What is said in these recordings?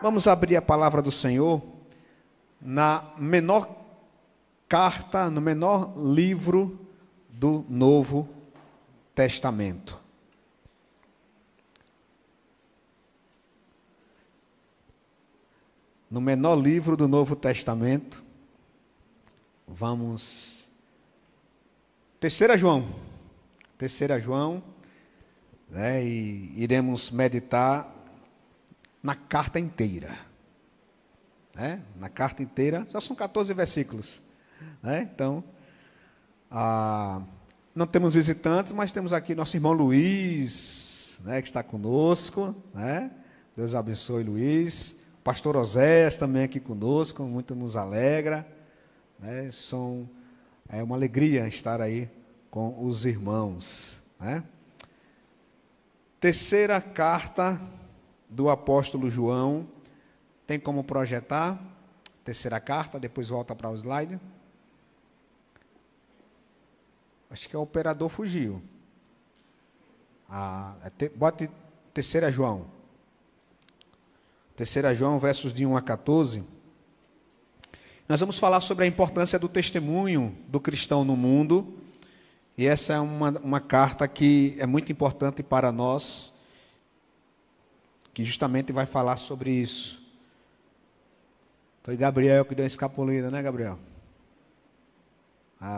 Vamos abrir a palavra do Senhor na menor carta, no menor livro do Novo Testamento. No menor livro do Novo Testamento, vamos... 3 João, né, e iremos meditar na carta inteira, né? Na carta inteira, só são 14 versículos, né? Então, não temos visitantes, mas temos aqui nosso irmão Luiz, né, que está conosco, né? Deus abençoe, Luiz. O pastor Oséias também aqui conosco, muito nos alegra, né? É uma alegria estar aí com os irmãos, né? Terceira carta do apóstolo João. Tem como projetar? Terceira carta, depois volta para o slide. Acho que o operador fugiu. Bote 3 João. 3 João, versos de 1 a 14. Nós vamos falar sobre a importância do testemunho do cristão no mundo. E essa é uma carta que é muito importante para nós, que justamente vai falar sobre isso. Foi Gabriel que deu a escapulida, né, Gabriel?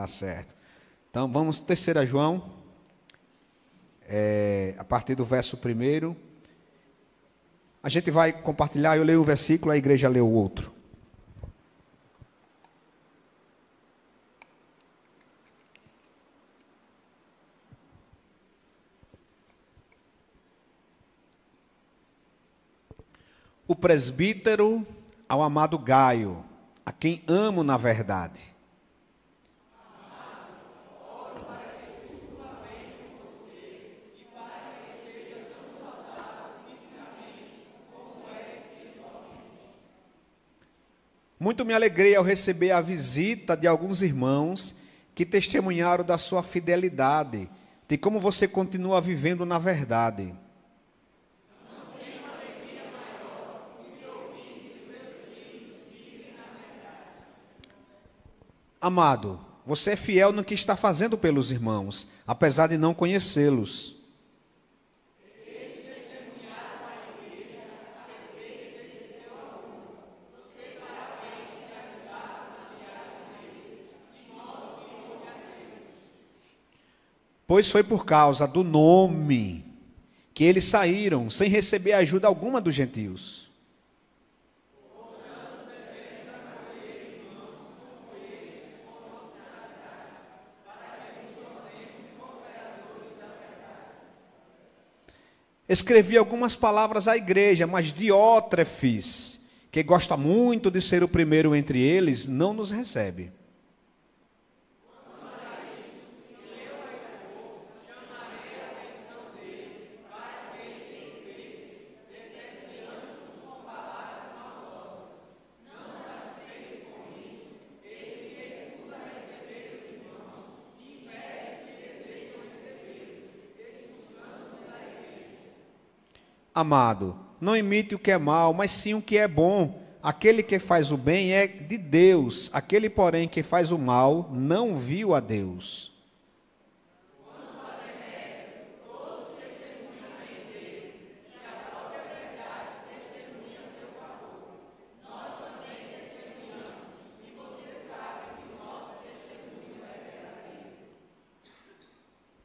Certo. Então, vamos 3 João, a partir do verso 1. A gente vai compartilhar, eu leio o versículo, a igreja lê o outro. O presbítero ao amado Gaio, a quem amo na verdade. Muito me alegrei ao receber a visita de alguns irmãos que testemunharam da sua fidelidade, de como você continua vivendo na verdade. Amado, você é fiel no que está fazendo pelos irmãos, apesar de não conhecê-los. Pois foi por causa do nome que eles saíram sem receber ajuda alguma dos gentios. Escrevi algumas palavras à igreja, mas Diótrefes, que gosta muito de ser o primeiro entre eles, não nos recebe. Amado, não imite o que é mal, mas sim o que é bom. Aquele que faz o bem é de Deus. Aquele, porém, que faz o mal, não viu a Deus.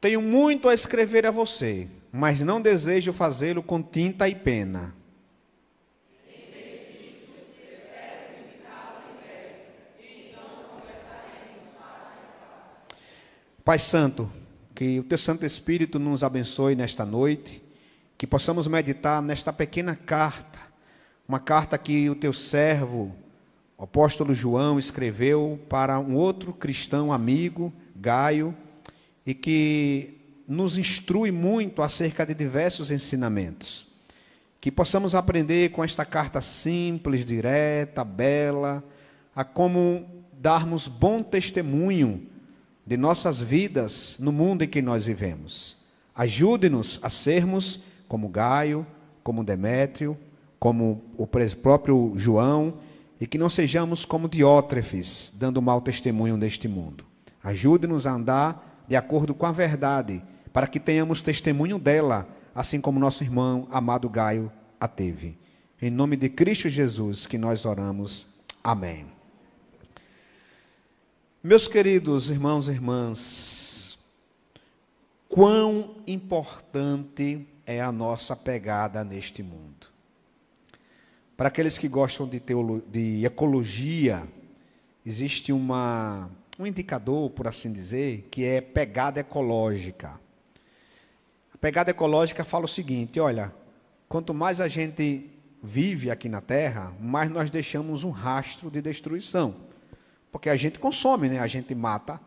Tenho muito a escrever a você, mas não desejo fazê-lo com tinta e pena. Pai Santo, que o Teu Santo Espírito nos abençoe nesta noite, que possamos meditar nesta pequena carta, uma carta que o Teu servo, o apóstolo João, escreveu para um outro cristão amigo, Gaio, e que nos instrui muito acerca de diversos ensinamentos. Que possamos aprender com esta carta simples, direta, bela, a como darmos bom testemunho de nossas vidas no mundo em que nós vivemos. Ajude-nos a sermos como Gaio, como Demétrio, como o próprio João, e que não sejamos como Diótrefes, dando mau testemunho neste mundo. Ajude-nos a andar de acordo com a verdade, para que tenhamos testemunho dela, assim como nosso irmão amado Gaio a teve. Em nome de Cristo Jesus que nós oramos. Amém. Meus queridos irmãos e irmãs, quão importante é a nossa pegada neste mundo. Para aqueles que gostam de ecologia, existe um indicador, por assim dizer, que é pegada ecológica. A pegada ecológica fala o seguinte: olha, quanto mais a gente vive aqui na Terra, mais nós deixamos um rastro de destruição. Porque a gente consome, né? A gente mata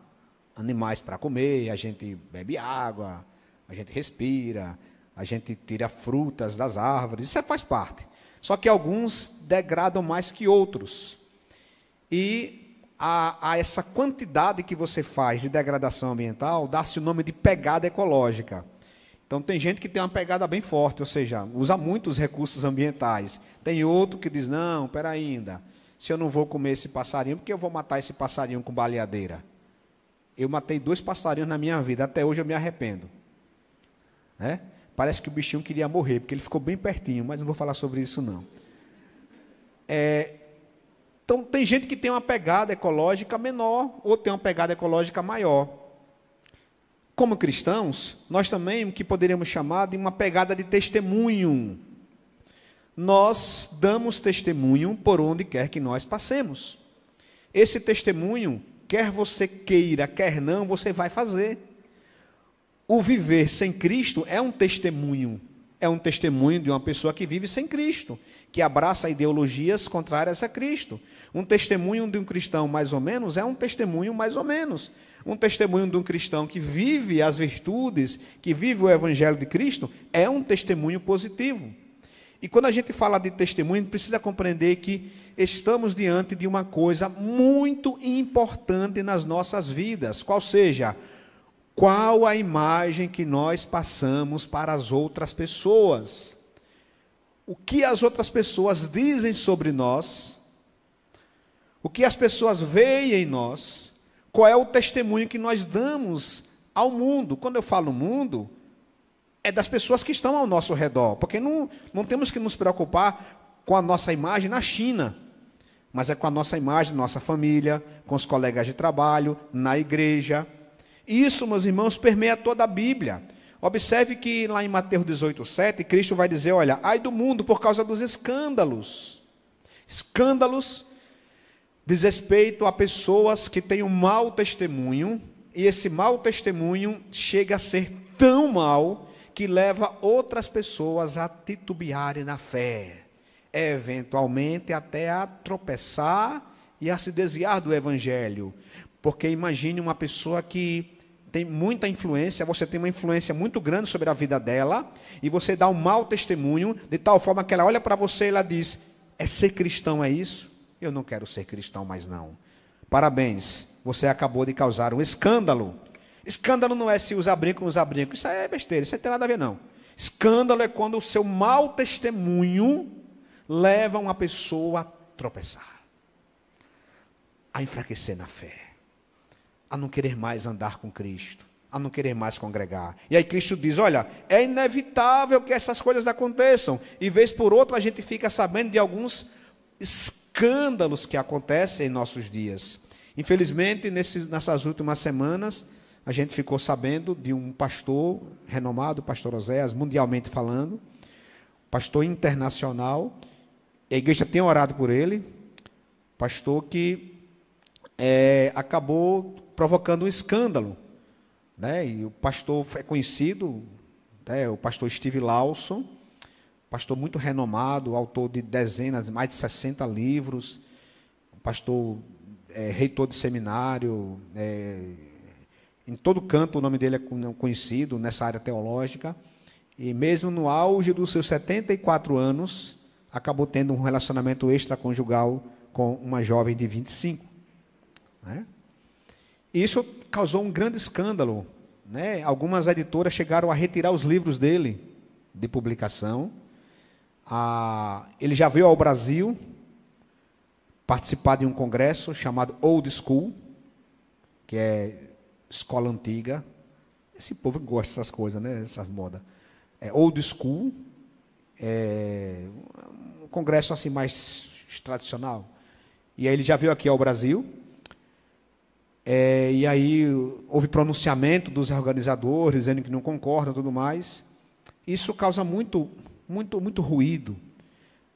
animais para comer, a gente bebe água, a gente respira, a gente tira frutas das árvores, isso faz parte. Só que alguns degradam mais que outros. E a essa quantidade que você faz de degradação ambiental, dá-se o nome de pegada ecológica. Então, tem gente que tem uma pegada bem forte, ou seja, usa muitos recursos ambientais. Tem outro que diz, não, espera ainda, se eu não vou comer esse passarinho, porque eu vou matar esse passarinho com baleadeira? Eu matei 2 passarinhos na minha vida, até hoje eu me arrependo. Né? Parece que o bichinho queria morrer, porque ele ficou bem pertinho, mas não vou falar sobre isso não. Então, tem gente que tem uma pegada ecológica menor, ou tem uma pegada ecológica maior. Como cristãos, nós também, o que poderíamos chamar de uma pegada de testemunho. Nós damos testemunho por onde quer que nós passemos. Esse testemunho, quer você queira, quer não, você vai fazer. O viver sem Cristo é um testemunho de uma pessoa que vive sem Cristo, que abraça ideologias contrárias a Cristo. Um testemunho de um cristão, mais ou menos, é um testemunho mais ou menos. Um testemunho de um cristão que vive as virtudes, que vive o Evangelho de Cristo, é um testemunho positivo. E quando a gente fala de testemunho, a gente precisa compreender que estamos diante de uma coisa muito importante nas nossas vidas, qual seja, qual a imagem que nós passamos para as outras pessoas? O que as outras pessoas dizem sobre nós? O que as pessoas veem em nós? Qual é o testemunho que nós damos ao mundo? Quando eu falo mundo, é das pessoas que estão ao nosso redor, porque não temos que nos preocupar com a nossa imagem na China, mas é com a nossa imagem, nossa família, com os colegas de trabalho, na igreja. Isso, meus irmãos, permeia toda a Bíblia. Observe que lá em Mateus 18:7, Cristo vai dizer, olha, ai do mundo por causa dos escândalos. Escândalos diz respeito a pessoas que têm um mau testemunho, e esse mau testemunho chega a ser tão mau que leva outras pessoas a titubearem na fé, eventualmente até a tropeçar e a se desviar do Evangelho. Porque imagine uma pessoa que tem muita influência, você tem uma influência muito grande sobre a vida dela, e você dá um mau testemunho, de tal forma que ela olha para você e ela diz, é ser cristão, é isso? Eu não quero ser cristão mais não. Parabéns, você acabou de causar um escândalo. Escândalo não é se usar brinco ou não usar brinco, isso é besteira, isso não tem nada a ver não. Escândalo é quando o seu mau testemunho leva uma pessoa a tropeçar, a enfraquecer na fé, a não querer mais andar com Cristo, a não querer mais congregar. E aí Cristo diz, olha, é inevitável que essas coisas aconteçam, e vez por outra a gente fica sabendo de alguns escândalos que acontecem em nossos dias. Infelizmente, nessas últimas semanas, a gente ficou sabendo de um pastor renomado, pastor Oséias, mundialmente falando, pastor internacional, a igreja tem orado por ele, pastor que acabou provocando um escândalo, né? E o pastor é conhecido, né? O pastor Steve Lawson, pastor muito renomado, autor de dezenas, mais de 60 livros, pastor reitor de seminário, em todo canto o nome dele é conhecido nessa área teológica, e mesmo no auge dos seus 74 anos, acabou tendo um relacionamento extraconjugal com uma jovem de 25. Né? Isso causou um grande escândalo. Né? Algumas editoras chegaram a retirar os livros dele de publicação, Ele já veio ao Brasil participar de um congresso chamado Old School, que é escola antiga. Esse povo gosta dessas coisas, né? Essas modas. É Old School, um congresso assim mais tradicional. E aí ele já veio aqui ao Brasil. E aí houve pronunciamento dos organizadores, dizendo que não concordam e tudo mais. Isso causa muito ruído.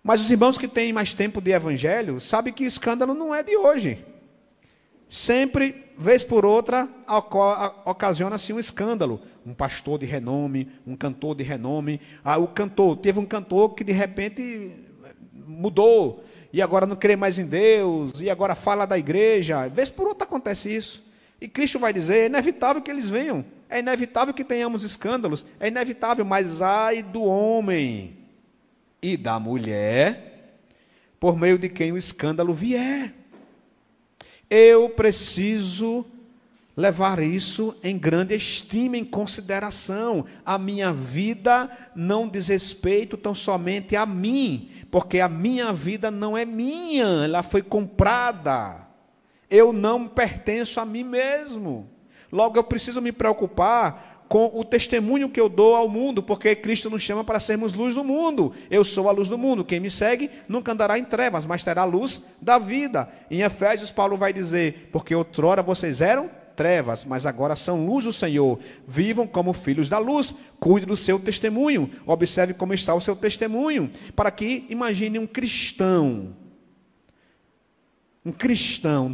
Mas os irmãos que têm mais tempo de evangelho sabem que escândalo não é de hoje. Sempre, vez por outra, ocasiona-se um escândalo. Um pastor de renome, um cantor de renome. Teve um cantor que de repente mudou, e agora não crê mais em Deus, e agora fala da igreja. Vez por outra acontece isso. E Cristo vai dizer, é inevitável que eles venham, é inevitável que tenhamos escândalos, é inevitável, mas ai do homem e da mulher, por meio de quem o escândalo vier. Eu preciso levar isso em grande estima, em consideração. A minha vida não diz respeito tão somente a mim, porque a minha vida não é minha, ela foi comprada. Eu não pertenço a mim mesmo. Logo, eu preciso me preocupar com o testemunho que eu dou ao mundo, porque Cristo nos chama para sermos luz do mundo. Eu sou a luz do mundo. Quem me segue nunca andará em trevas, mas terá a luz da vida. Em Efésios, Paulo vai dizer, porque outrora vocês eram trevas, mas agora são luz do Senhor. Vivam como filhos da luz. Cuide do seu testemunho. Observe como está o seu testemunho. Para que, imagine um cristão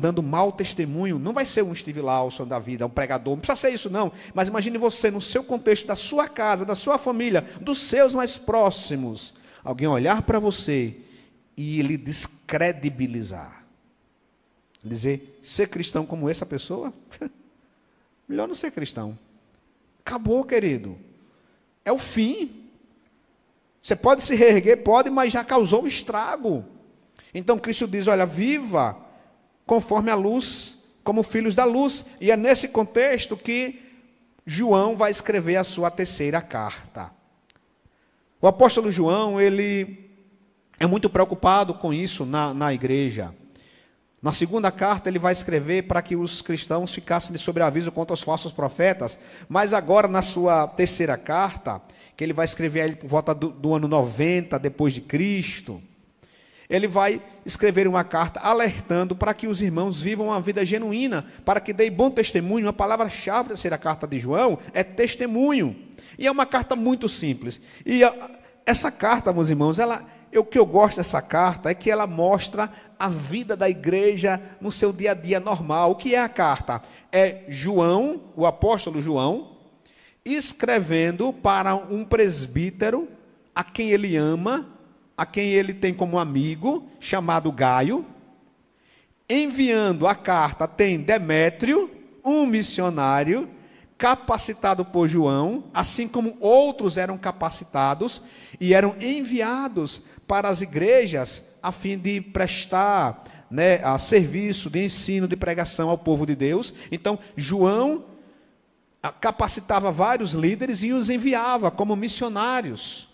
dando mau testemunho. Não vai ser um Steve Lawson da vida, um pregador, não precisa ser isso não, mas imagine você no seu contexto, da sua casa, da sua família, dos seus mais próximos, alguém olhar para você e lhe descredibilizar, dizer, ser cristão como essa pessoa? Melhor não ser cristão. Acabou, querido, é o fim. Você pode se reerguer, pode, mas já causou um estrago. Então Cristo diz, olha, viva conforme a luz, como filhos da luz. E é nesse contexto que João vai escrever a sua terceira carta. O apóstolo João, ele é muito preocupado com isso na igreja. Na segunda carta, ele vai escrever para que os cristãos ficassem de sobreaviso contra os falsos profetas. Mas agora, na sua terceira carta, que ele vai escrever aí por volta do ano 90 depois de Cristo, ele vai escrever uma carta alertando para que os irmãos vivam uma vida genuína, para que deem bom testemunho. A palavra-chave da terceira carta de João é testemunho. E é uma carta muito simples. E essa carta, meus irmãos, o que eu gosto dessa carta é que ela mostra a vida da igreja no seu dia a dia normal. O que é a carta? É João, o apóstolo João, escrevendo para um presbítero a quem ele ama, a quem ele tem como amigo, chamado Gaio. Enviando a carta tem Demétrio, um missionário, capacitado por João, assim como outros eram capacitados, e eram enviados para as igrejas, a fim de prestar a serviço de ensino, de pregação ao povo de Deus. Então, João capacitava vários líderes e os enviava como missionários,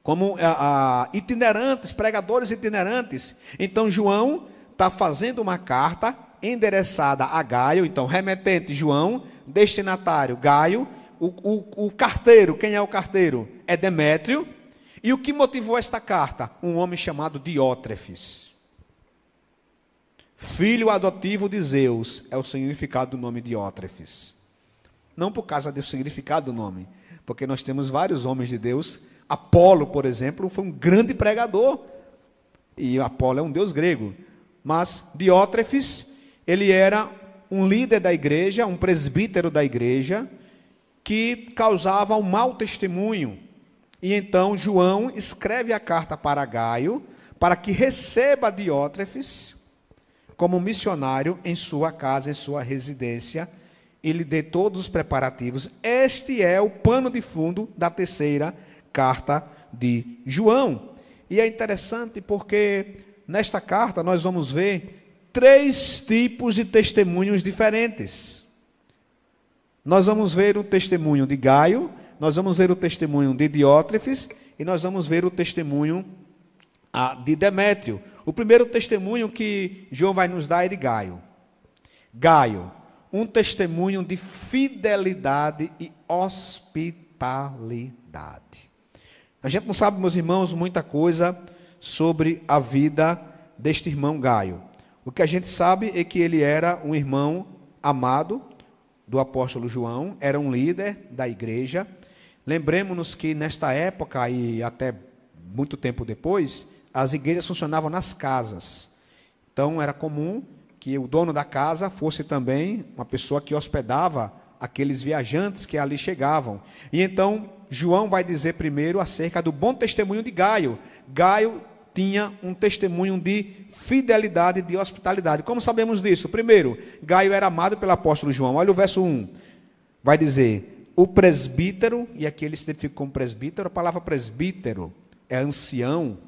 como itinerantes, pregadores itinerantes. Então João está fazendo uma carta endereçada a Gaio, então remetente João, destinatário Gaio, o carteiro, quem é o carteiro? É Demétrio. E o que motivou esta carta? Um homem chamado Diótrefes, filho adotivo de Zeus, é o significado do nome Diótrefes. Não por causa do significado do nome, porque nós temos vários homens de Deus. Apolo, por exemplo, foi um grande pregador, e Apolo é um deus grego, mas Diótrefes, ele era um líder da igreja, um presbítero da igreja, que causava um mau testemunho. E então João escreve a carta para Gaio, para que receba Diótrefes como missionário em sua casa, em sua residência, e lhe dê todos os preparativos. Este é o pano de fundo da terceira carta de João. E é interessante porque nesta carta nós vamos ver 3 tipos de testemunhos diferentes. Nós vamos ver o testemunho de Gaio, nós vamos ver o testemunho de Diótrefes e nós vamos ver o testemunho de Demétrio. O primeiro testemunho que João vai nos dar é de Gaio. Gaio, um testemunho de fidelidade e hospitalidade. A gente não sabe, meus irmãos, muita coisa sobre a vida deste irmão Gaio. O que a gente sabe é que ele era um irmão amado do apóstolo João, era um líder da igreja. Lembremos-nos que nesta época e até muito tempo depois, as igrejas funcionavam nas casas. Então era comum que o dono da casa fosse também uma pessoa que hospedava aqueles viajantes que ali chegavam. E então João vai dizer primeiro acerca do bom testemunho de Gaio. Gaio tinha um testemunho de fidelidade e de hospitalidade. Como sabemos disso? Primeiro, Gaio era amado pelo apóstolo João. Olha o verso 1. Vai dizer, o presbítero, e aqui ele se identifica como presbítero, a palavra presbítero é ancião,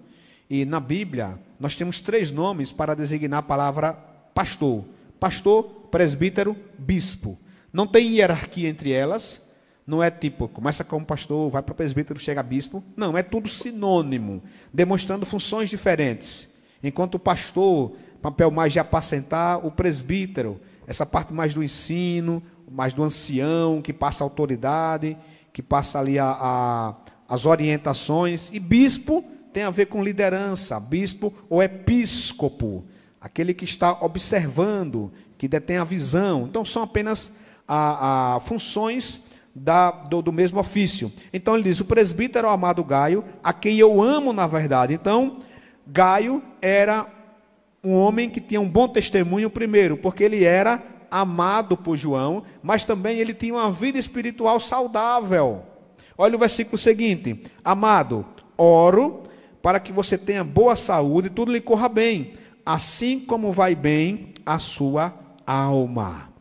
e na Bíblia nós temos 3 nomes para designar a palavra pastor. Pastor, presbítero, bispo. Não tem hierarquia entre elas, não é tipo, começa como pastor, vai para o presbítero, chega a bispo. Não, é tudo sinônimo, demonstrando funções diferentes. Enquanto o pastor, papel mais de apacentar, o presbítero, essa parte mais do ensino, mais do ancião, que passa a autoridade, que passa ali as orientações. E bispo tem a ver com liderança, bispo ou episcopo, aquele que está observando, que detém a visão. Então são apenas funções do mesmo ofício. Então ele diz, o presbítero é o amado Gaio, a quem eu amo na verdade. Então, Gaio era um homem que tinha um bom testemunho primeiro, porque ele era amado por João, mas também ele tinha uma vida espiritual saudável. Olha o versículo seguinte, amado, oro para que você tenha boa saúde e tudo lhe corra bem, assim como vai bem a sua alma.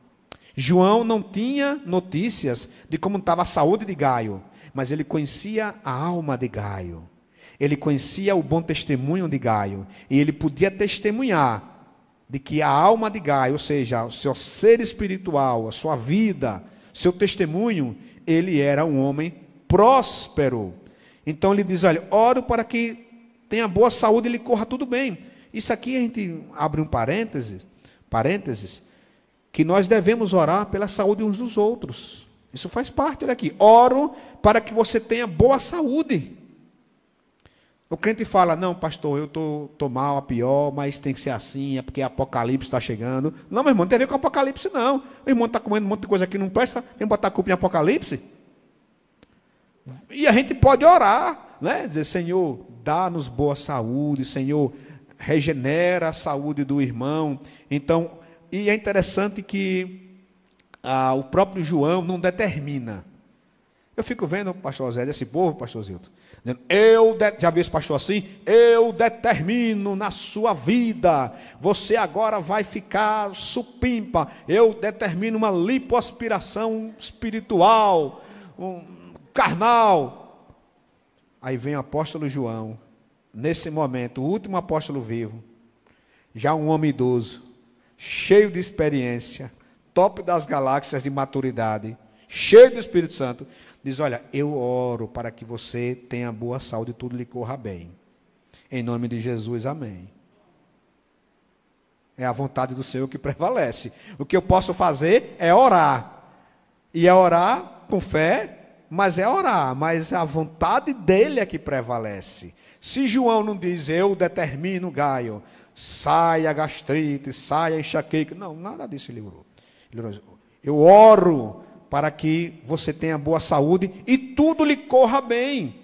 João não tinha notícias de como estava a saúde de Gaio, mas ele conhecia a alma de Gaio. Ele conhecia o bom testemunho de Gaio. E ele podia testemunhar de que a alma de Gaio, ou seja, o seu ser espiritual, a sua vida, seu testemunho, ele era um homem próspero. Então ele diz, olha, oro para que tenha boa saúde e lhe corra tudo bem. Isso aqui a gente abre um parênteses, que nós devemos orar pela saúde uns dos outros. Isso faz parte, olha aqui. Oro para que você tenha boa saúde. O crente fala, não, pastor, eu estou mal, a pior, mas tem que ser assim, é porque Apocalipse está chegando. Não, meu irmão, não tem a ver com Apocalipse, não. O irmão está comendo um monte de coisa que não presta, vem botar a culpa em Apocalipse. E a gente pode orar, né? Dizer, Senhor, dá-nos boa saúde, Senhor, regenera a saúde do irmão. Então, e é interessante que o próprio João não determina. Eu fico vendo o pastor Zé, desse povo, pastor Zilton, dizendo, já viu esse pastor assim? Eu determino na sua vida, você agora vai ficar supimpa, eu determino uma lipoaspiração espiritual, carnal. Aí vem o apóstolo João, nesse momento, o último apóstolo vivo, já um homem idoso, cheio de experiência, top das galáxias de maturidade, cheio do Espírito Santo, diz, olha, eu oro para que você tenha boa saúde e tudo lhe corra bem. Em nome de Jesus, amém. É a vontade do Senhor que prevalece. O que eu posso fazer é orar. E é orar com fé, mas é orar. Mas a vontade dele é que prevalece. Se João não diz, eu determino, Gaio, saia a gastrite, saia a enxaqueca. Não, nada disso ele orou. Eu oro para que você tenha boa saúde e tudo lhe corra bem.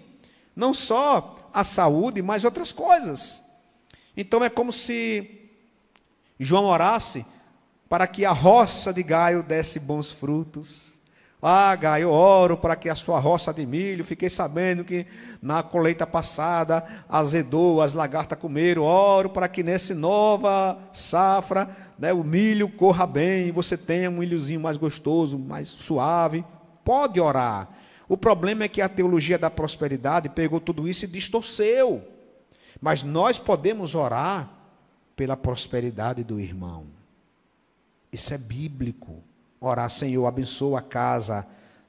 Não só a saúde, mas outras coisas. Então é como se João orasse para que a roça de Gaio desse bons frutos. Ah, Gaio, eu oro para que a sua roça de milho, fiquei sabendo que na colheita passada azedou, as lagartas comeram, oro para que nessa nova safra, né, o milho corra bem, você tenha um milhozinho mais gostoso, mais suave. Pode orar. O problema é que a teologia da prosperidade pegou tudo isso e distorceu. Mas nós podemos orar pela prosperidade do irmão. Isso é bíblico. Orar, Senhor, abençoa a casa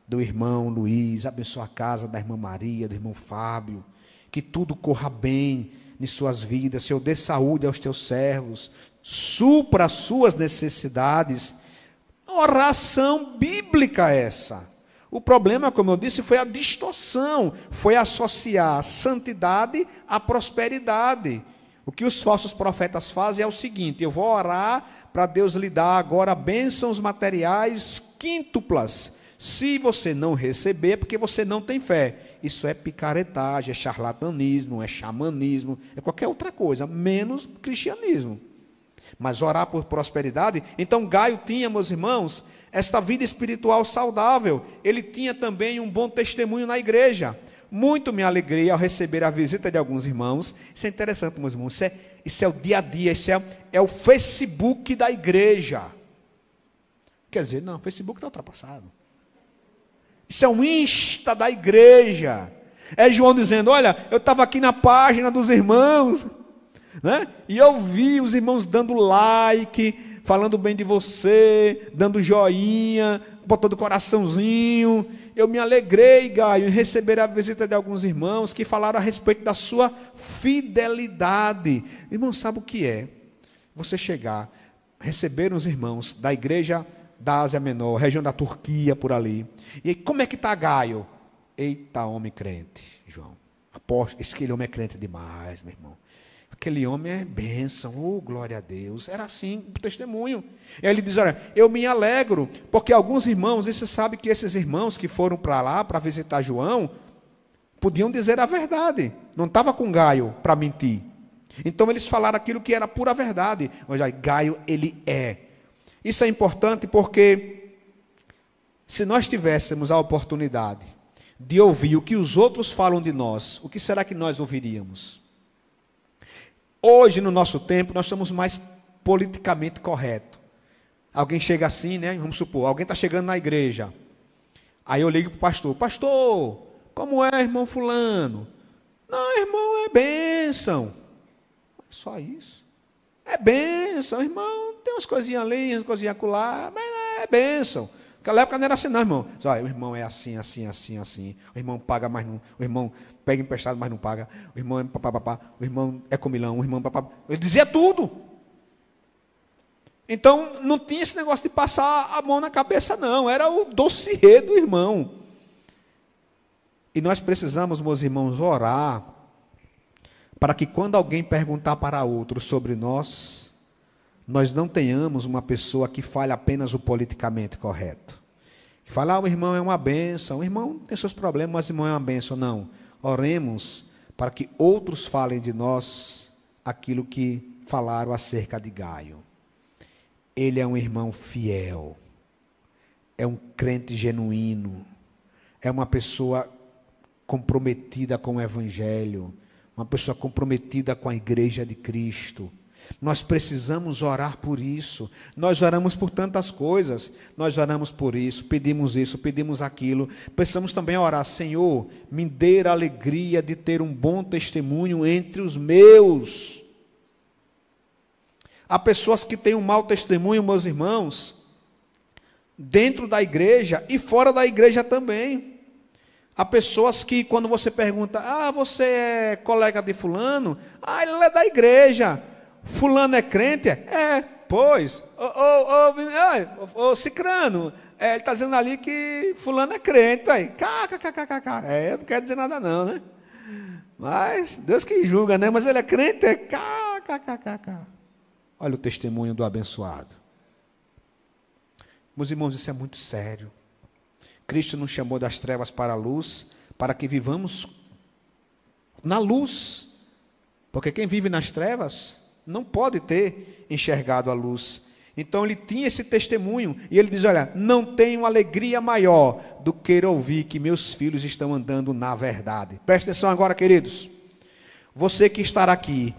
do irmão Luiz, abençoa a casa da irmã Maria, do irmão Fábio, que tudo corra bem em suas vidas. Senhor, dê saúde aos teus servos, supra as suas necessidades. Oração bíblica essa. O problema, como eu disse, foi a distorção, foi associar a santidade à prosperidade. O que os falsos profetas fazem é o seguinte: eu vou orar para Deus lhe dar agora bênçãos materiais quíntuplas. Se você não receber, é porque você não tem fé. Isso é picaretagem, é charlatanismo, é xamanismo, é qualquer outra coisa, menos cristianismo. Mas orar por prosperidade. Então Gaio tinha, meus irmãos, esta vida espiritual saudável. Ele tinha também um bom testemunho na igreja. Muito me alegrei ao receber a visita de alguns irmãos. Isso é interessante, meus irmãos. Isso é o dia a dia, isso é o Facebook da igreja. Quer dizer, não, o Facebook está ultrapassado. Isso é um Insta da igreja. É João dizendo: olha, eu estava aqui na página dos irmãos, né? E eu vi os irmãos dando like, falando bem de você, dando joinha, botando coraçãozinho. Eu me alegrei, Gaio, em receber a visita de alguns irmãos que falaram a respeito da sua fidelidade. Irmão, sabe o que é? Você chegar, receber uns irmãos da igreja da Ásia Menor, região da Turquia, por ali. E aí, como é que está Gaio? Eita, homem crente, João. Aposto, aquele homem é crente demais, meu irmão. Aquele homem é bênção, oh, glória a Deus. Era assim o testemunho. E aí ele diz: olha, eu me alegro, porque alguns irmãos, e você sabe que esses irmãos que foram para lá, para visitar João, podiam dizer a verdade. Não estava com Gaio para mentir. Então eles falaram aquilo que era pura verdade. Olha, Gaio, ele é. Isso é importante porque, se nós tivéssemos a oportunidade de ouvir o que os outros falam de nós, o que será que nós ouviríamos? Hoje, no nosso tempo, nós somos mais politicamente corretos. Alguém chega assim, né? Vamos supor, alguém está chegando na igreja. Aí eu ligo para o pastor: pastor, como é, irmão fulano? Não, irmão, é bênção. Só isso. É bênção, irmão. Tem umas coisinhas ali, umas coisinhas acolá, mas é bênção. Naquela época não era assim, não, irmão. Olha, o irmão é assim, assim, assim, assim. O irmão paga, mas não. O irmão pega emprestado, mas não paga. O irmão é papapá. O irmão é comilão. O irmão papapá. Ele dizia tudo. Então, não tinha esse negócio de passar a mão na cabeça, não. Era o dossiê do irmão. E nós precisamos, meus irmãos, orar para que quando alguém perguntar para outro sobre nós, nós não tenhamos uma pessoa que fale apenas o politicamente correto. Que fala: o irmão é uma bênção, o irmão tem seus problemas, mas o irmão é uma bênção. Não. Oremos para que outros falem de nós aquilo que falaram acerca de Gaio. Ele é um irmão fiel, é um crente genuíno, é uma pessoa comprometida com o Evangelho, uma pessoa comprometida com a igreja de Cristo. Nós precisamos orar por isso. Nós oramos por tantas coisas. Nós oramos por isso, pedimos aquilo. Precisamos também orar: Senhor, me dê a alegria de ter um bom testemunho entre os meus. Há pessoas que têm um mau testemunho, meus irmãos, dentro da igreja e fora da igreja também. Há pessoas que, quando você pergunta: você é colega de fulano? Ele é da igreja. Fulano é crente? Pois. Cicrano, ele está dizendo ali que fulano é crente. Aí, não quer dizer nada não, né? Mas, Deus que julga, né? Mas ele é crente? Olha o testemunho do abençoado. Meus irmãos, isso é muito sério. Cristo nos chamou das trevas para a luz, para que vivamos na luz. Porque quem vive nas trevas não pode ter enxergado a luz. Então ele tinha esse testemunho, e ele diz: olha, não tenho alegria maior do que ouvir que meus filhos estão andando na verdade. Presta atenção agora, queridos. Você que estará aqui,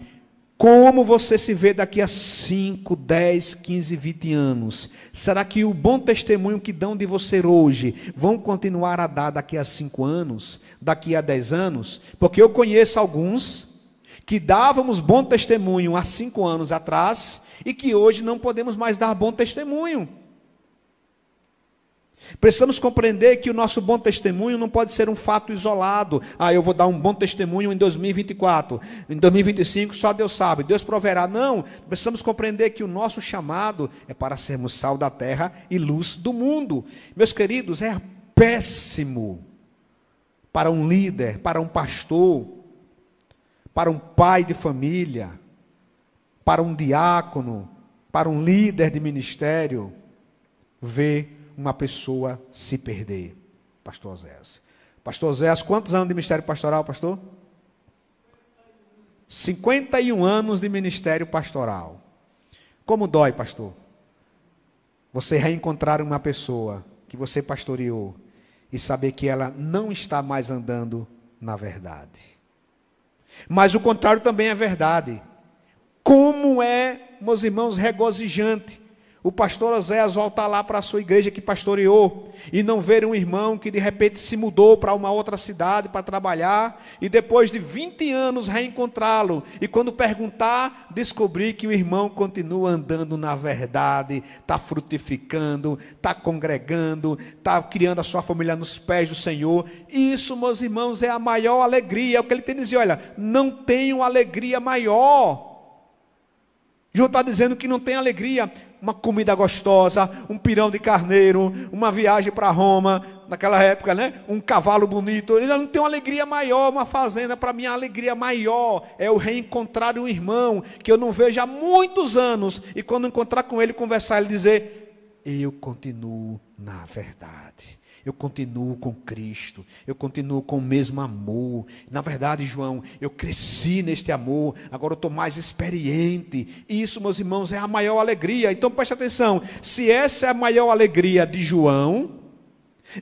como você se vê daqui a 5, 10, 15, 20 anos? Será que o bom testemunho que dão de você hoje vão continuar a dar daqui a 5 anos, daqui a 10 anos? Porque eu conheço alguns que dávamos bom testemunho há 5 anos atrás e que hoje não podemos mais dar bom testemunho. Precisamos compreender que o nosso bom testemunho não pode ser um fato isolado. Eu vou dar um bom testemunho em 2024, em 2025 só Deus sabe, Deus proverá. Não, precisamos compreender que o nosso chamado é para sermos sal da terra e luz do mundo. Meus queridos, é péssimo para um líder, para um pastor, para um pai de família, para um diácono, para um líder de ministério, ver uma pessoa se perder. Pastor Oséias. Pastor Oséias, quantos anos de ministério pastoral, pastor? 51 anos de ministério pastoral. Como dói, pastor? Você reencontrar uma pessoa que você pastoreou e saber que ela não está mais andando na verdade. Mas o contrário também é verdade. Como é, meus irmãos, regozijante o pastor Oséias voltar lá para a sua igreja que pastoreou e não ver um irmão que de repente se mudou para uma outra cidade para trabalhar e depois de 20 anos reencontrá-lo e quando perguntar, descobrir que o irmão continua andando na verdade, está frutificando, está congregando, está criando a sua família nos pés do Senhor. Isso, meus irmãos, é a maior alegria. É o que ele tem a dizer, olha, não tenho alegria maior. João está dizendo que não tem alegria, uma comida gostosa, um pirão de carneiro, uma viagem para Roma, naquela época, né? Um cavalo bonito. Ele não tem uma alegria maior, uma fazenda. Para mim a alegria maior é o reencontrar um irmão que eu não vejo há muitos anos, e quando encontrar com ele, conversar, ele dizer, eu continuo na verdade. Eu continuo com Cristo, eu continuo com o mesmo amor. Na verdade, João, eu cresci neste amor, agora eu estou mais experiente. Isso, meus irmãos, é a maior alegria. Então preste atenção, se essa é a maior alegria de João,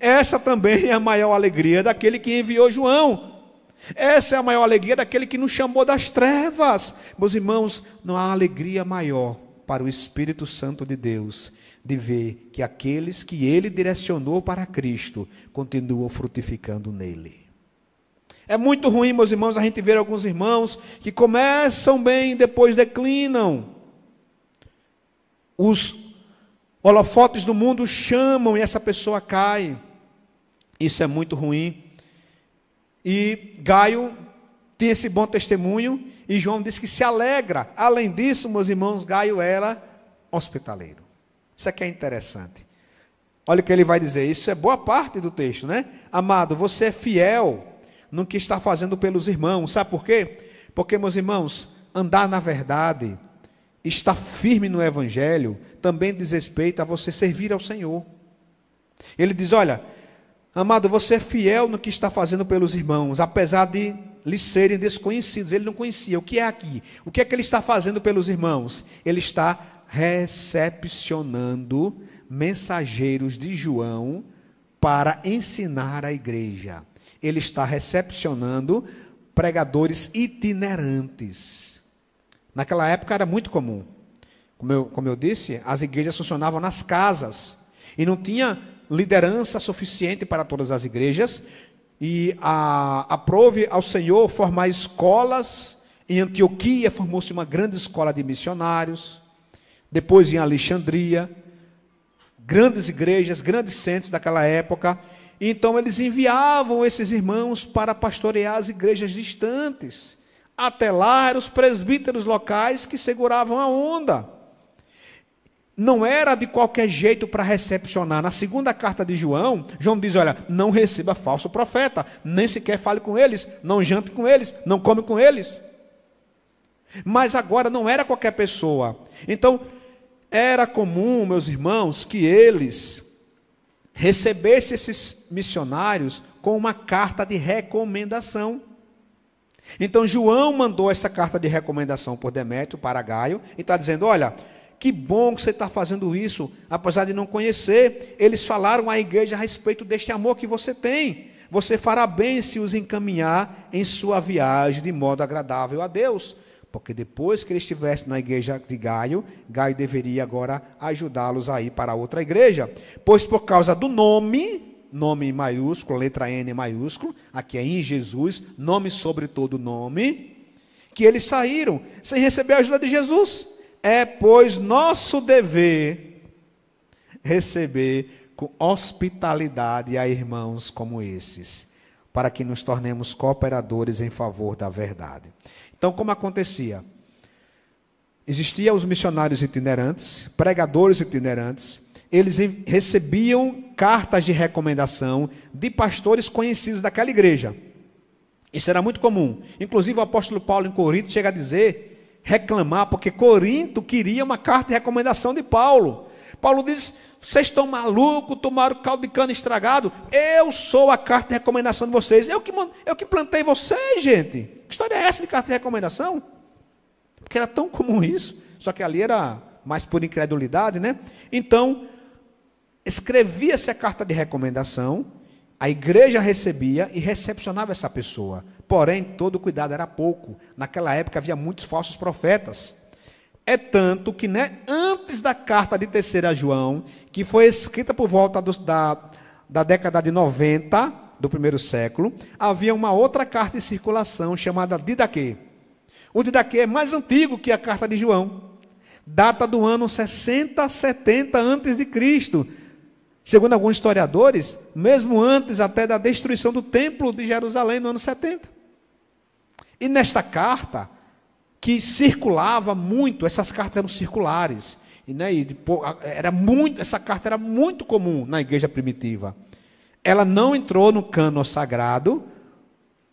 essa também é a maior alegria daquele que enviou João. Essa é a maior alegria daquele que nos chamou das trevas. Meus irmãos, não há alegria maior para o Espírito Santo de Deus de ver que aqueles que ele direcionou para Cristo continuam frutificando nele. É muito ruim, meus irmãos, a gente ver alguns irmãos que começam bem e depois declinam. Os holofotes do mundo chamam e essa pessoa cai. Isso é muito ruim. E Gaio tem esse bom testemunho e João diz que se alegra. Além disso, meus irmãos, Gaio era hospitaleiro. Isso aqui é interessante. Olha o que ele vai dizer, isso é boa parte do texto, né? Amado, você é fiel no que está fazendo pelos irmãos. Sabe por quê? Porque, meus irmãos, andar na verdade, estar firme no Evangelho, também diz respeito a você servir ao Senhor. Ele diz, olha, amado, você é fiel no que está fazendo pelos irmãos, apesar de lhes serem desconhecidos. Ele não conhecia. O que é aqui? O que é que ele está fazendo pelos irmãos? Ele está recepcionando mensageiros de João para ensinar a igreja. Ele está recepcionando pregadores itinerantes. Naquela época era muito comum. Como eu disse, as igrejas funcionavam nas casas e não tinha liderança suficiente para todas as igrejas, e aprove ao Senhor formar escolas. Em Antioquia formou-se uma grande escola de missionários. Depois em Alexandria, grandes igrejas, grandes centros daquela época. Então eles enviavam esses irmãos para pastorear as igrejas distantes. Até lá eram os presbíteros locais que seguravam a onda. Não era de qualquer jeito para recepcionar. Na segunda carta de João, João diz, olha, não receba falso profeta, nem sequer fale com eles, não jante com eles, não come com eles. Mas agora não era qualquer pessoa. Então, era comum, meus irmãos, que eles recebessem esses missionários com uma carta de recomendação. Então, João mandou essa carta de recomendação por Demétrio para Gaio e está dizendo, olha, que bom que você está fazendo isso, apesar de não conhecer. Eles falaram à igreja a respeito deste amor que você tem. Você fará bem se os encaminhar em sua viagem de modo agradável a Deus. Porque depois que ele estivesse na igreja de Gaio, Gaio deveria agora ajudá-los a ir para outra igreja. Pois por causa do nome em maiúsculo, letra N maiúsculo, aqui é em Jesus, nome sobre todo nome, que eles saíram sem receber a ajuda de Jesus. É, pois, nosso dever receber com hospitalidade a irmãos como esses, para que nos tornemos cooperadores em favor da verdade. Então, como acontecia? Existiam os missionários itinerantes, pregadores itinerantes, eles recebiam cartas de recomendação de pastores conhecidos daquela igreja. Isso era muito comum. Inclusive o apóstolo Paulo em Corinto chega a dizer, reclamar, porque Corinto queria uma carta de recomendação de Paulo. Paulo diz, vocês estão malucos, tomaram caldo de cana estragado, eu sou a carta de recomendação de vocês, eu que plantei vocês, gente. Que história é essa de carta de recomendação? Porque era tão comum isso, só que ali era mais por incredulidade, né? Então, escrevia-se a carta de recomendação, a igreja recebia e recepcionava essa pessoa. Porém, todo cuidado era pouco. Naquela época havia muitos falsos profetas. É tanto que, né, antes da carta de 3ª João, que foi escrita por volta da década de 90, do primeiro século, havia uma outra carta em circulação chamada Didaquê. O Didaquê é mais antigo que a carta de João. Data do ano 60, 70 antes de Cristo. Segundo alguns historiadores, mesmo antes até da destruição do templo de Jerusalém no ano 70. E nesta carta, que circulava muito, essas cartas eram circulares, essa carta era muito comum na igreja primitiva. Ela não entrou no cânon sagrado,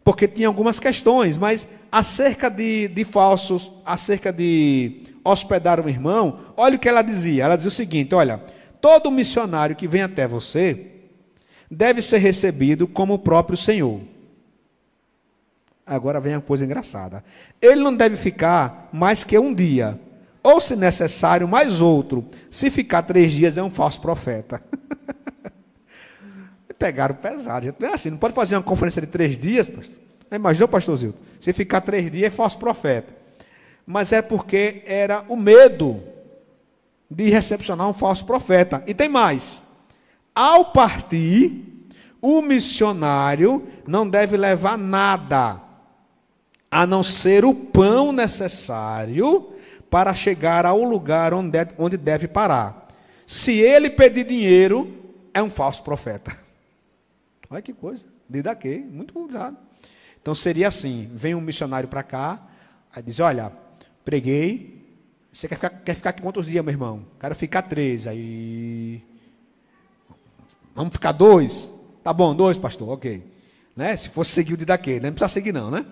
porque tinha algumas questões, mas acerca de falsos, acerca de hospedar um irmão, olha o que ela dizia. Ela dizia o seguinte, olha, todo missionário que vem até você deve ser recebido como o próprio Senhor. Agora vem a coisa engraçada. Ele não deve ficar mais que um dia, ou se necessário, mais outro. Se ficar 3 dias é um falso profeta. Pegaram pesado. Não é assim, não pode fazer uma conferência de 3 dias, pastor. Imagina, pastor Zildo, se ficar 3 dias é falso profeta. Mas é porque era o medo de recepcionar um falso profeta. E tem mais. Ao partir, o missionário não deve levar nada, a não ser o pão necessário para chegar ao lugar onde deve parar. Se ele pedir dinheiro, é um falso profeta. Olha que coisa, Didaquê, muito cuidado. Então seria assim, vem um missionário para cá, aí diz, olha, preguei, você quer ficar aqui quantos dias, meu irmão? Quero ficar 3, aí, vamos ficar 2? Tá bom, 2, pastor, ok. Né? Se fosse seguir o Didaquê, não precisa seguir não, né?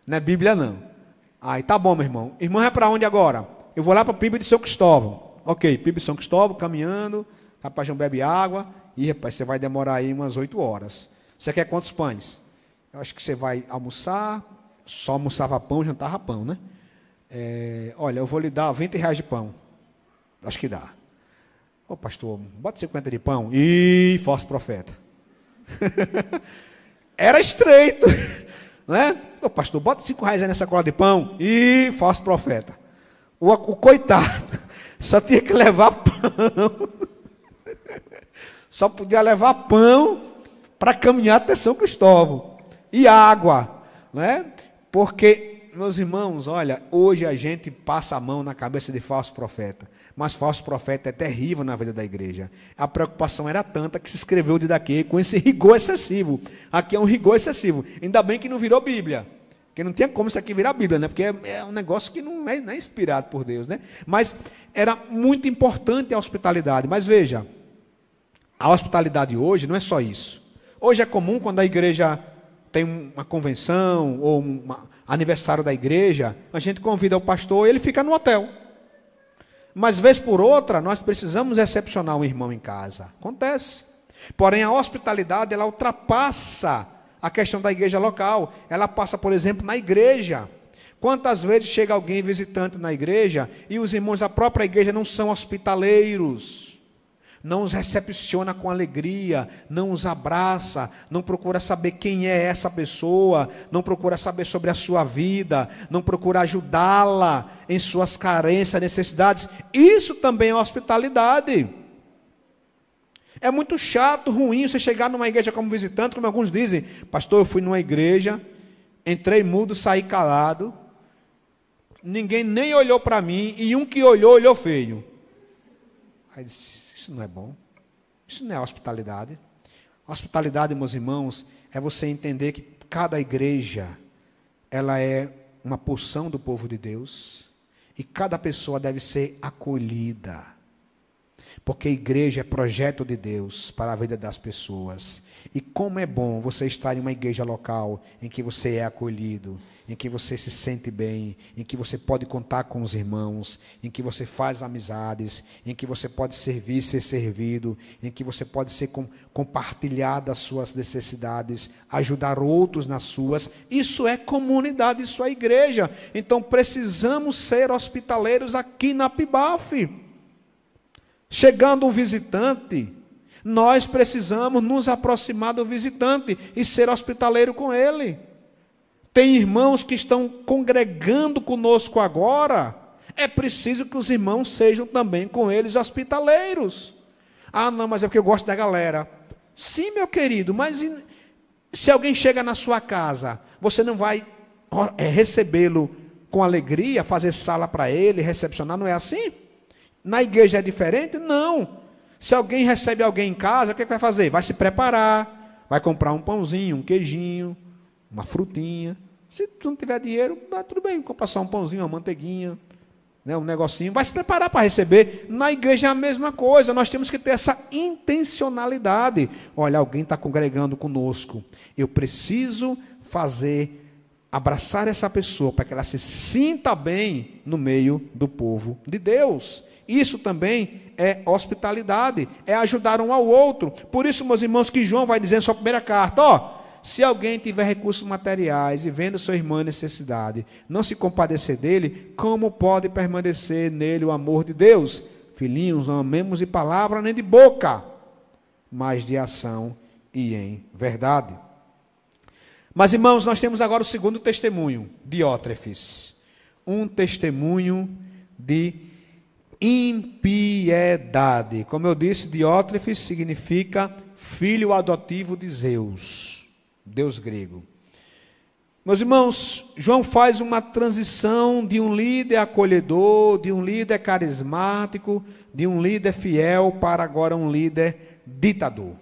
Não é Bíblia não. Aí, tá bom, meu irmão. Irmão é para onde agora? Eu vou lá para a PIB de São Cristóvão. Ok, PIB de São Cristóvão, caminhando, rapaz, não bebe água, e rapaz, você vai demorar aí umas 8 horas. Você quer quantos pães? Eu acho que você vai almoçar, só almoçava pão, jantava pão, né? Olha, eu vou lhe dar R$20 de pão. Acho que dá. Ô pastor, bota 50 de pão. Ih, falso profeta. Era estreito, né? Ô pastor, bota R$5 aí nessa cola de pão. Ih, falso profeta. O coitado só tinha que levar pão. Só podia levar pão para caminhar até São Cristóvão. E água, né? Porque, meus irmãos, olha, hoje a gente passa a mão na cabeça de falso profeta, mas falso profeta é terrível na vida da igreja. A preocupação era tanta que se escreveu de daqui com esse rigor excessivo. Aqui é um rigor excessivo. Ainda bem que não virou Bíblia, porque não tinha como isso aqui virar Bíblia, né? Porque é um negócio que não é inspirado por Deus, né? Mas era muito importante a hospitalidade. Mas veja, a hospitalidade hoje não é só isso. Hoje é comum quando a igreja tem uma convenção ou um aniversário da igreja, a gente convida o pastor e ele fica no hotel. Mas, vez por outra, nós precisamos recepcionar um irmão em casa. Acontece. Porém, a hospitalidade, ela ultrapassa a questão da igreja local. Ela passa, por exemplo, na igreja. Quantas vezes chega alguém visitante na igreja e os irmãos da própria igreja não são hospitaleiros? Não os recepciona com alegria, não os abraça, não procura saber quem é essa pessoa, não procura saber sobre a sua vida, não procura ajudá-la em suas carências, necessidades. Isso também é hospitalidade. É muito chato, ruim você chegar numa igreja como visitante, como alguns dizem, pastor, eu fui numa igreja, entrei mudo, saí calado, ninguém nem olhou para mim, e um que olhou, olhou feio. Aí disse, isso não é bom. Isso não é hospitalidade. Hospitalidade, meus irmãos, é você entender que cada igreja, ela é uma porção do povo de Deus, e cada pessoa deve ser acolhida. Porque a igreja é projeto de Deus para a vida das pessoas. E como é bom você estar em uma igreja local em que você é acolhido, em que você se sente bem, em que você pode contar com os irmãos, em que você faz amizades, em que você pode servir, ser servido, em que você pode ser compartilhar das suas necessidades, ajudar outros nas suas. Isso é comunidade, isso é igreja. Então precisamos ser hospitaleiros aqui na PIBAF. Chegando um visitante, nós precisamos nos aproximar do visitante e ser hospitaleiro com ele. Tem irmãos que estão congregando conosco agora, é preciso que os irmãos sejam também com eles hospitaleiros. Ah, não, mas é porque eu gosto da galera. Sim, meu querido, mas se alguém chega na sua casa, você não vai recebê-lo com alegria, fazer sala para ele, recepcionar, não é assim? Na igreja é diferente? Não. Se alguém recebe alguém em casa, o que vai fazer? Vai se preparar, vai comprar um pãozinho, um queijinho, uma frutinha. Se tu não tiver dinheiro, tudo bem, compra só um pãozinho, uma manteiguinha, né, um negocinho. Vai se preparar para receber. Na igreja é a mesma coisa. Nós temos que ter essa intencionalidade. Olha, alguém está congregando conosco. Eu preciso abraçar essa pessoa para que ela se sinta bem no meio do povo de Deus. Isso também é hospitalidade, é ajudar um ao outro. Por isso, meus irmãos, que João vai dizer em sua primeira carta, se alguém tiver recursos materiais e vendo seu irmão em necessidade, não se compadecer dele, como pode permanecer nele o amor de Deus? Filhinhos, não amemos de palavra nem de boca, mas de ação e em verdade. Mas, irmãos, nós temos agora o segundo testemunho, Diótrefes. Um testemunho de impiedade. Como eu disse, Diótrefes significa filho adotivo de Zeus, Deus grego. Meus irmãos, João faz uma transição de um líder acolhedor, de um líder carismático, de um líder fiel para agora um líder ditador.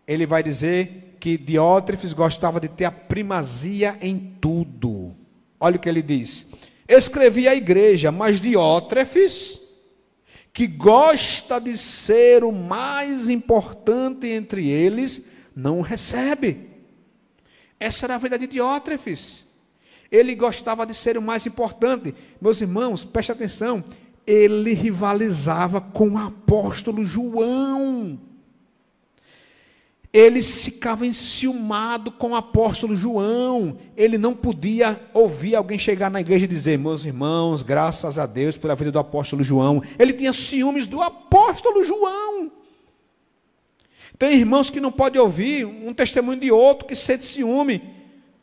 Ele vai dizer que Diótrefes gostava de ter a primazia em tudo. Olha o que ele diz: escrevi à igreja, mas Diótrefes, que gosta de ser o mais importante entre eles, não o recebe. Essa era a vida de Diótrefes. Ele gostava de ser o mais importante. Meus irmãos, preste atenção, ele rivalizava com o apóstolo João. Ele ficava enciumado com o apóstolo João. Ele não podia ouvir alguém chegar na igreja e dizer: meus irmãos, graças a Deus pela vida do apóstolo João. Ele tinha ciúmes do apóstolo João. Tem irmãos que não podem ouvir um testemunho de outro que sente ciúme,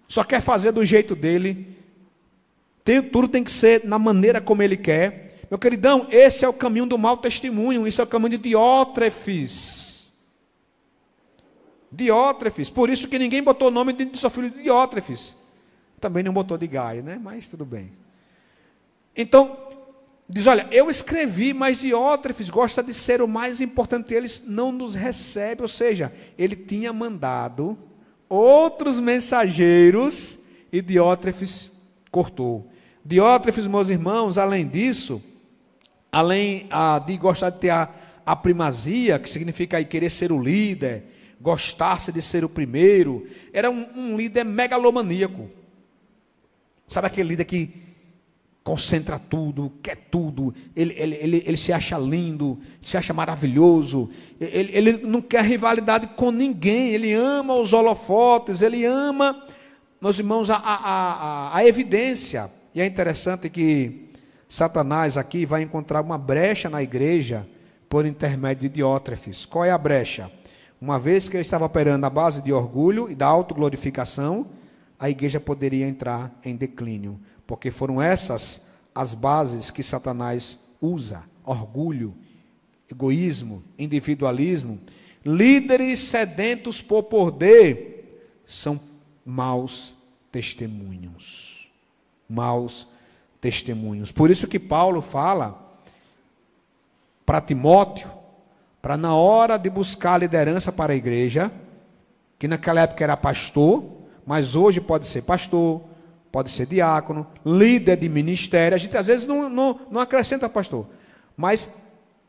só quer fazer do jeito dele. Tudo tem que ser na maneira como ele quer. Meu queridão, esse é o caminho do mau testemunho, isso é o caminho de Diótrefes. Diótrefes, por isso que ninguém botou o nome de seu filho de Diótrefes. Também não botou de Gaio, né? Mas tudo bem. Então, diz, olha, eu escrevi, mas Diótrefes gosta de ser o mais importante, eles não nos recebe, ou seja, ele tinha mandado outros mensageiros e Diótrefes cortou. Diótrefes, meus irmãos, além disso, além de gostar de ter a primazia, que significa aí querer ser o líder, gostasse de ser o primeiro, era um líder megalomaníaco. Sabe aquele líder que concentra tudo, quer tudo, ele se acha lindo, se acha maravilhoso, ele não quer rivalidade com ninguém, ele ama os holofotes, ele ama, meus irmãos, a evidência. E é interessante que Satanás aqui vai encontrar uma brecha na igreja por intermédio de Diótrefes. Qual é a brecha? Uma vez que ele estava operando à base de orgulho e da autoglorificação, a igreja poderia entrar em declínio, porque foram essas as bases que Satanás usa: orgulho, egoísmo, individualismo. Líderes sedentos por poder são maus testemunhos. Maus testemunhos. Por isso que Paulo fala para Timóteo: para na hora de buscar a liderança para a igreja, que naquela época era pastor, mas hoje pode ser pastor, pode ser diácono, líder de ministério. A gente às vezes não acrescenta pastor, mas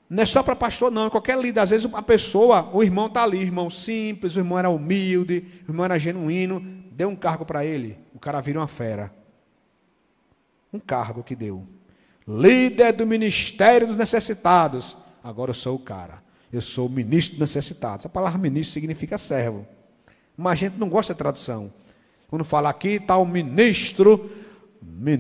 não é só para pastor não, qualquer líder. Às vezes a pessoa, o irmão está ali, o irmão simples, o irmão era humilde, o irmão era genuíno, deu um cargo para ele, o cara vira uma fera. Um cargo que deu. Líder do ministério dos necessitados. Agora eu sou o cara. Eu sou o ministro dos necessitados. A palavra ministro significa servo. Mas a gente não gosta de tradução. Quando fala aqui, está o ministro de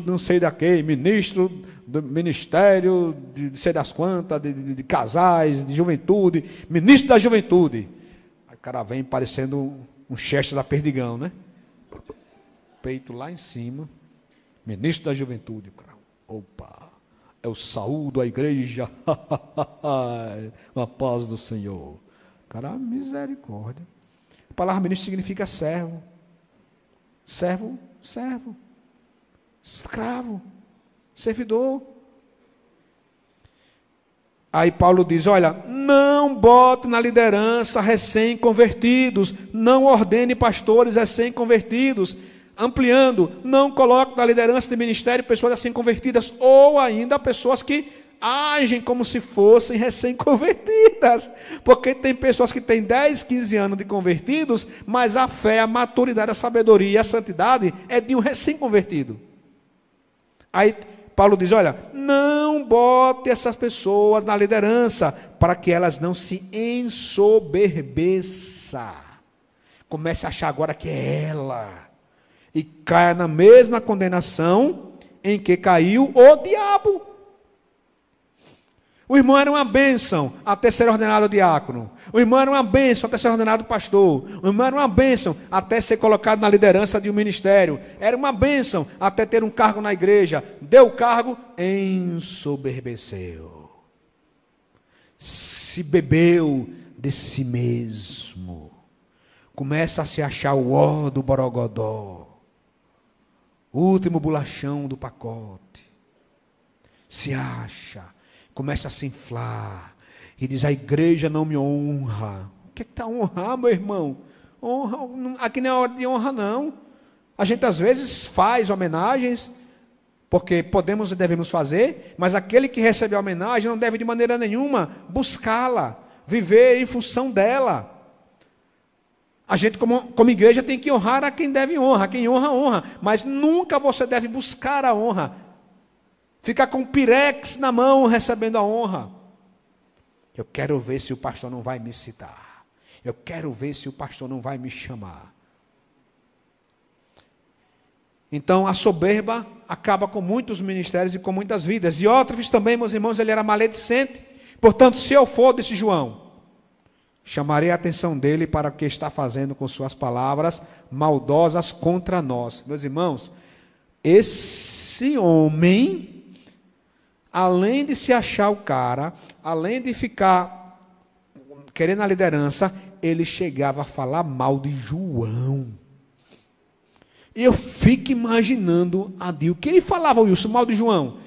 não sei da quê, ministro do ministério de sei das quantas, de casais, de juventude, ministro da juventude. Aí o cara vem parecendo um Chester da Perdigão, né? Peito lá em cima. Ministro da juventude. Opa, eu saúdo a igreja. A paz do Senhor. Cara, misericórdia. A palavra ministro significa servo. Servo. Escravo. Servidor. Aí Paulo diz, olha, não bote na liderança recém-convertidos, não ordene pastores recém-convertidos, ampliando, não coloque na liderança de ministério pessoas recém-convertidas, ou ainda pessoas que agem como se fossem recém-convertidas, porque tem pessoas que têm 10, 15 anos de convertidos, mas a fé, a maturidade, a sabedoria e a santidade é de um recém-convertido. Aí Paulo diz, olha, não bote essas pessoas na liderança, para que elas não se ensoberbeçam. Comece a achar agora que é ela, e caia na mesma condenação em que caiu o diabo. O irmão era uma bênção até ser ordenado diácono. O irmão era uma bênção até ser ordenado pastor. O irmão era uma bênção até ser colocado na liderança de um ministério. Era uma bênção até ter um cargo na igreja. Deu o cargo, ensoberbeceu. Se bebeu de si mesmo. Começa a se achar o ó do borogodó. O último bolachão do pacote. Se acha. Começa a se inflar. E diz, a igreja não me honra. O que está honrar, meu irmão? Honra, aqui não é hora de honra, não. A gente às vezes faz homenagens, porque podemos e devemos fazer, mas aquele que recebe a homenagem não deve de maneira nenhuma buscá-la, viver em função dela. A gente como igreja tem que honrar a quem deve honra, quem honra, honra, mas nunca você deve buscar a honra. Ficar com o pirex na mão recebendo a honra. Eu quero ver se o pastor não vai me citar. Eu quero ver se o pastor não vai me chamar. Então a soberba acaba com muitos ministérios e com muitas vidas. Diótrefes também, meus irmãos, ele era maledicente. Portanto, se eu for, disse João, chamarei a atenção dele para o que está fazendo com suas palavras maldosas contra nós. Meus irmãos, esse homem, além de se achar o cara, além de ficar querendo a liderança, ele chegava a falar mal de João. Eu fico imaginando o que ele falava, Wilson, mal de João.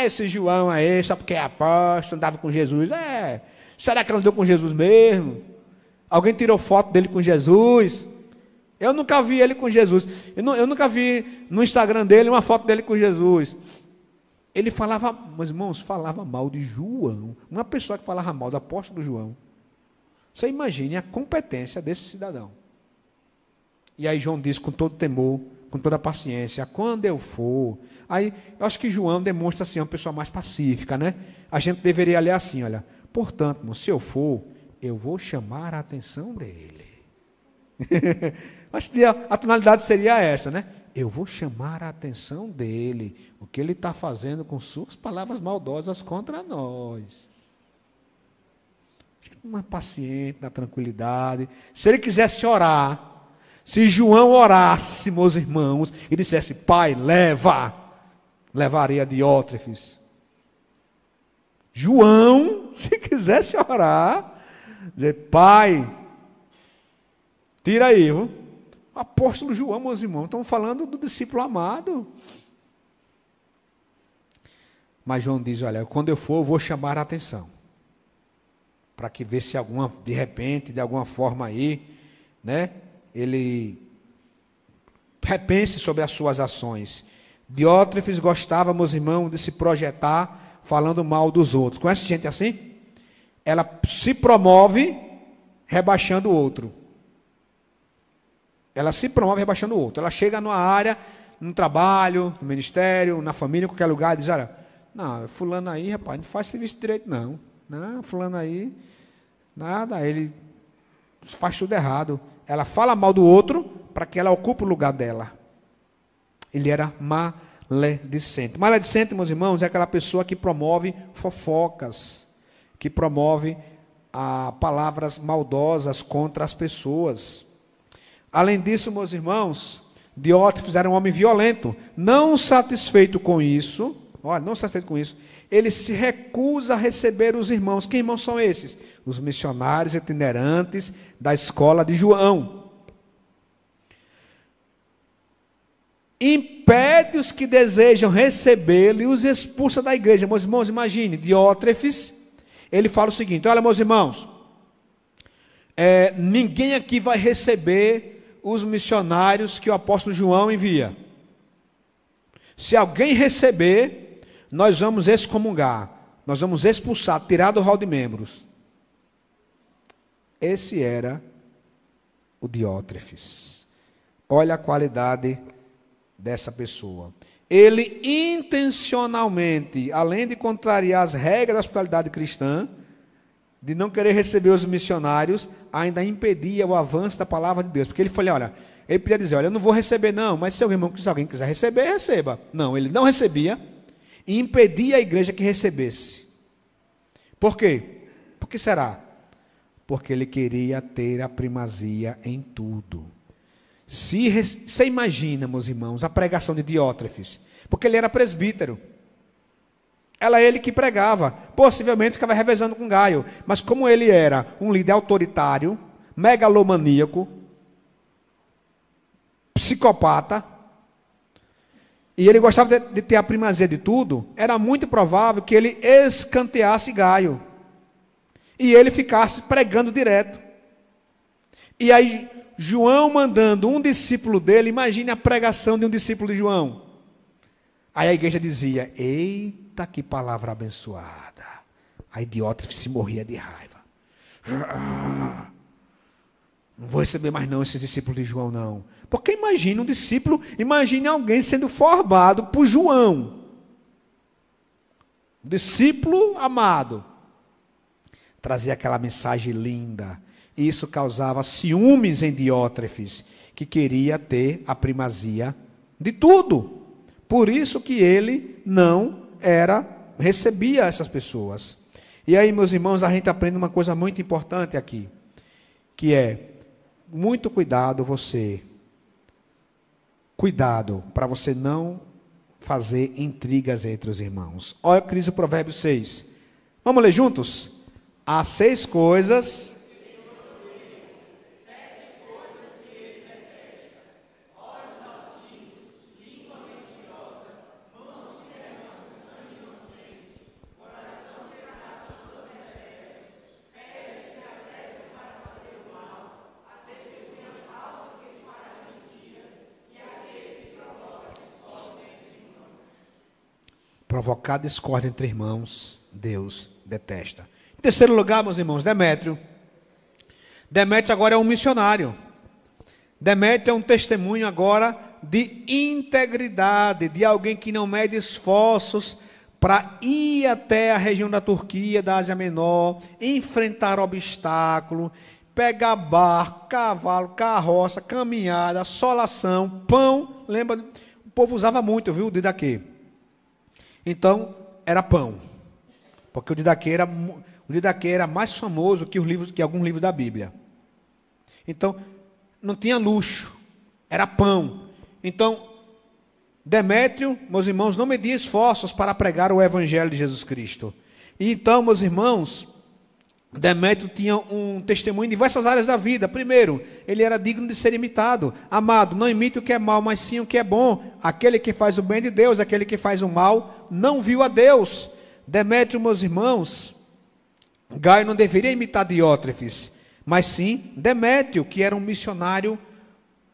Esse João aí, só porque é apóstolo, andava com Jesus. Será que ele andou com Jesus mesmo? Alguém tirou foto dele com Jesus? Eu nunca vi ele com Jesus. Eu nunca vi no Instagram dele uma foto dele com Jesus. Ele falava, meus irmãos, falava mal de João. Uma pessoa que falava mal do apóstolo João. Você imagine a competência desse cidadão. E aí João diz com todo temor, com toda paciência, quando eu for. Aí eu acho que João demonstra assim, uma pessoa mais pacífica, né? A gente deveria ler assim, olha, portanto, irmão, se eu for, eu vou chamar a atenção dele. Acho que a tonalidade seria essa, né? Eu vou chamar a atenção dele, o que ele está fazendo com suas palavras maldosas contra nós. Uma paciente, na tranquilidade. Se ele quisesse orar, se João orasse, meus irmãos, e dissesse, pai, levaria Diótrefes. João, se quisesse orar, dizer, pai, tira aí, viu? Apóstolo João, meus irmãos, estamos falando do discípulo amado. Mas João diz, olha, quando eu for, eu vou chamar a atenção. para que ver se de repente, de alguma forma aí, né, ele repense sobre as suas ações. Diótrefes gostava, meus irmãos, de se projetar falando mal dos outros. Conhece gente assim? Ela se promove rebaixando o outro. Ela se promove rebaixando o outro. Ela chega numa área, no trabalho, no ministério, na família, em qualquer lugar, e diz, olha, não, fulano aí, rapaz, não faz serviço direito, não. Não, fulano aí, nada, ele faz tudo errado. Ela fala mal do outro para que ela ocupe o lugar dela. Ele era maledicente. Maledicente, meus irmãos, é aquela pessoa que promove fofocas, que promove palavras maldosas contra as pessoas. Além disso, meus irmãos, Diótrefes era um homem violento. Não satisfeito com isso, ele se recusa a receber os irmãos. Que irmãos são esses? Os missionários itinerantes da escola de João. Impede os que desejam recebê-lo e os expulsa da igreja. Meus irmãos, imagine, Diótrefes, ele fala o seguinte, olha, meus irmãos, ninguém aqui vai receber os missionários que o apóstolo João envia. Se alguém receber, nós vamos excomungar, nós vamos expulsar, tirar do rol de membros. Esse era o Diótrefes. Olha a qualidade dessa pessoa. Ele intencionalmente, além de contrariar as regras da hospitalidade cristã, de não querer receber os missionários, ainda impedia o avanço da palavra de Deus. Porque ele falou, olha, ele podia dizer, olha, eu não vou receber não, mas se alguém quiser receber, receba. Não, ele não recebia e impedia a igreja que recebesse. Por quê? Por que será? Porque ele queria ter a primazia em tudo. Você imagina, meus irmãos, a pregação de Diótrefes, porque ele era presbítero. Era ele que pregava, possivelmente ficava revezando com Gaio, mas como ele era um líder autoritário, megalomaníaco, psicopata, e ele gostava de ter a primazia de tudo, era muito provável que ele escanteasse Gaio, e ele ficasse pregando direto. E aí, João mandando um discípulo dele, imagine a pregação de um discípulo de João. Aí a igreja dizia, eita, que palavra abençoada. Aí Diótrefes se morria de raiva. Não vou receber mais não esses discípulos de João não. Porque imagine um discípulo, imagine alguém sendo formado por João. Discípulo amado. Trazia aquela mensagem linda. E isso causava ciúmes em Diótrefes, que queria ter a primazia de tudo. Por isso que ele não recebia essas pessoas. E aí, meus irmãos, a gente aprende uma coisa muito importante aqui, que é, muito cuidado para você não fazer intrigas entre os irmãos. Olha o que diz o Provérbio 6. Vamos ler juntos? Há 6 coisas... Provocar discórdia entre irmãos, Deus detesta. Em terceiro lugar, meus irmãos, Demétrio. Demétrio agora é um missionário. Demétrio é um testemunho agora de integridade, de alguém que não mede esforços para ir até a região da Turquia, da Ásia Menor, enfrentar obstáculo, pegar barco, cavalo, carroça, caminhada, assolação, pão. Lembra? O povo usava muito, viu, o didaquê. Então, era pão. Porque o didaquê era mais famoso que alguns livros da Bíblia. Então, não tinha luxo, era pão. Então, Demétrio, meus irmãos, não media esforços para pregar o Evangelho de Jesus Cristo. E então, meus irmãos, Demétrio tinha um testemunho em diversas áreas da vida. Primeiro, ele era digno de ser imitado. Amado, não imite o que é mal, mas sim o que é bom. Aquele que faz o bem de Deus, aquele que faz o mal, não viu a Deus. Demétrio, meus irmãos, Gaio não deveria imitar Diótrefes, mas sim Demétrio, que era um missionário,